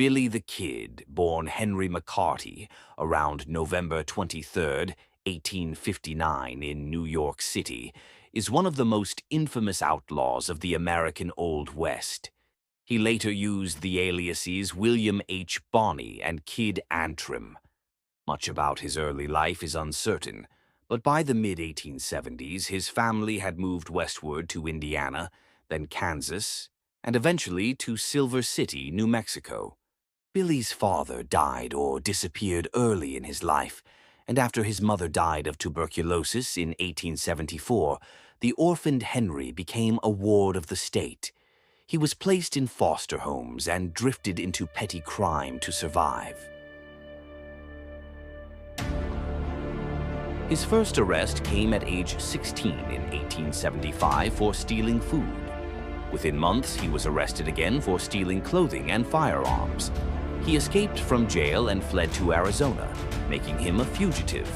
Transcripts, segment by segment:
Billy the Kid, born Henry McCarty around November 23, 1859 in New York City, is one of the most infamous outlaws of the American Old West. He later used the aliases William H. Bonney and Kid Antrim. Much about his early life is uncertain, but by the mid-1870s his family had moved westward to Indiana, then Kansas, and eventually to Silver City, New Mexico. Billy's father died or disappeared early in his life, and after his mother died of tuberculosis in 1874, the orphaned Henry became a ward of the state. He was placed in foster homes and drifted into petty crime to survive. His first arrest came at age 16 in 1875 for stealing food. Within months, he was arrested again for stealing clothing and firearms. He escaped from jail and fled to Arizona, making him a fugitive.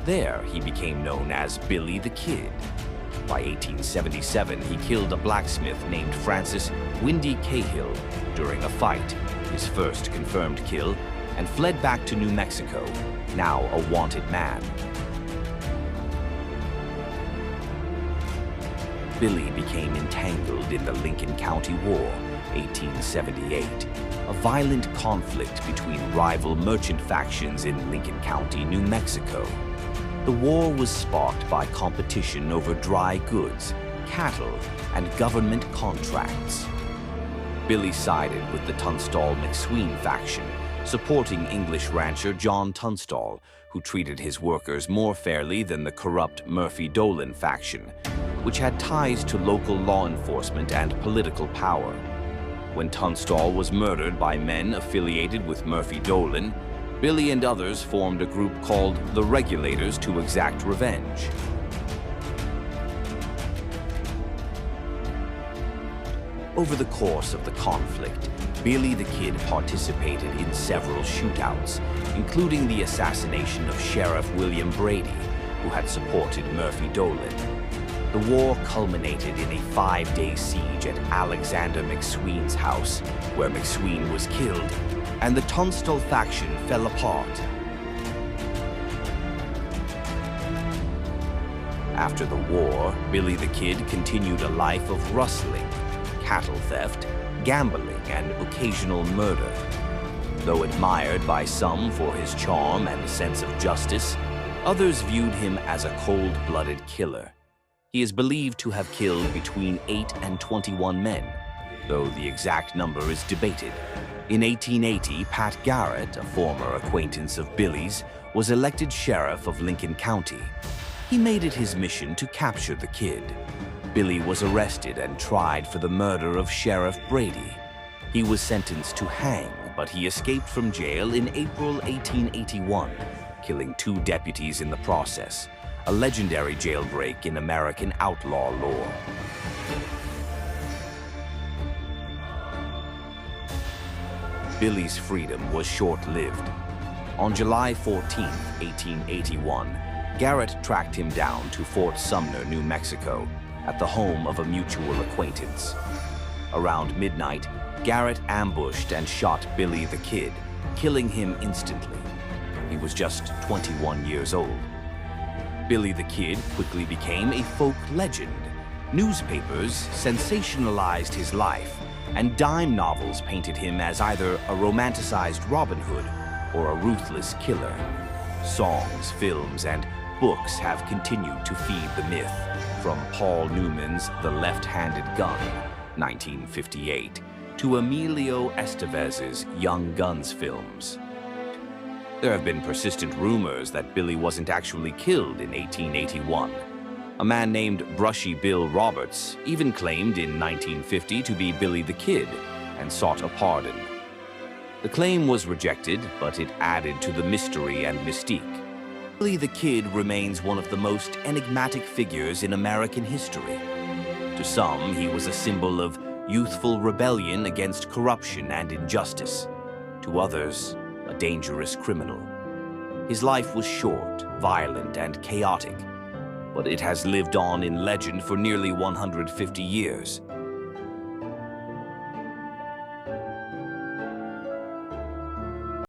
There, he became known as Billy the Kid. By 1877, he killed a blacksmith named Francis Windy Cahill during a fight, his first confirmed kill, and fled back to New Mexico, now a wanted man. Billy became entangled in the Lincoln County War, 1878, a violent conflict between rival merchant factions in Lincoln County, New Mexico. The war was sparked by competition over dry goods, cattle, and government contracts. Billy sided with the Tunstall-McSween faction, supporting English rancher John Tunstall, who treated his workers more fairly than the corrupt Murphy-Dolan faction, which had ties to local law enforcement and political power. When Tunstall was murdered by men affiliated with Murphy-Dolan, Billy and others formed a group called the Regulators to exact revenge. Over the course of the conflict, Billy the Kid participated in several shootouts, including the assassination of Sheriff William Brady, who had supported Murphy-Dolan. The war culminated in a 5-day siege at Alexander McSween's house, where McSween was killed, and the Tunstall faction fell apart. After the war, Billy the Kid continued a life of rustling, cattle theft, gambling, and occasional murder. Though admired by some for his charm and sense of justice, others viewed him as a cold-blooded killer. He is believed to have killed between 8 and 21 men, though the exact number is debated. In 1880, Pat Garrett, a former acquaintance of Billy's, was elected sheriff of Lincoln County. He made it his mission to capture the Kid. Billy was arrested and tried for the murder of Sheriff Brady. He was sentenced to hang, but he escaped from jail in April 1881, killing 2 deputies in the process, a legendary jailbreak in American outlaw lore. Billy's freedom was short-lived. On July 14, 1881, Garrett tracked him down to Fort Sumner, New Mexico, at the home of a mutual acquaintance. Around midnight, Garrett ambushed and shot Billy the Kid, killing him instantly. He was just 21 years old. Billy the Kid quickly became a folk legend. Newspapers sensationalized his life, and dime novels painted him as either a romanticized Robin Hood or a ruthless killer. Songs, films, and books have continued to feed the myth, from Paul Newman's The Left-Handed Gun, 1958, to Emilio Estevez's Young Guns films. There have been persistent rumors that Billy wasn't actually killed in 1881. A man named Brushy Bill Roberts even claimed in 1950 to be Billy the Kid and sought a pardon. The claim was rejected, but it added to the mystery and mystique. Billy the Kid remains one of the most enigmatic figures in American history. To some, he was a symbol of youthful rebellion against corruption and injustice. To others, a dangerous criminal. His life was short, violent, and chaotic, but it has lived on in legend for nearly 150 years.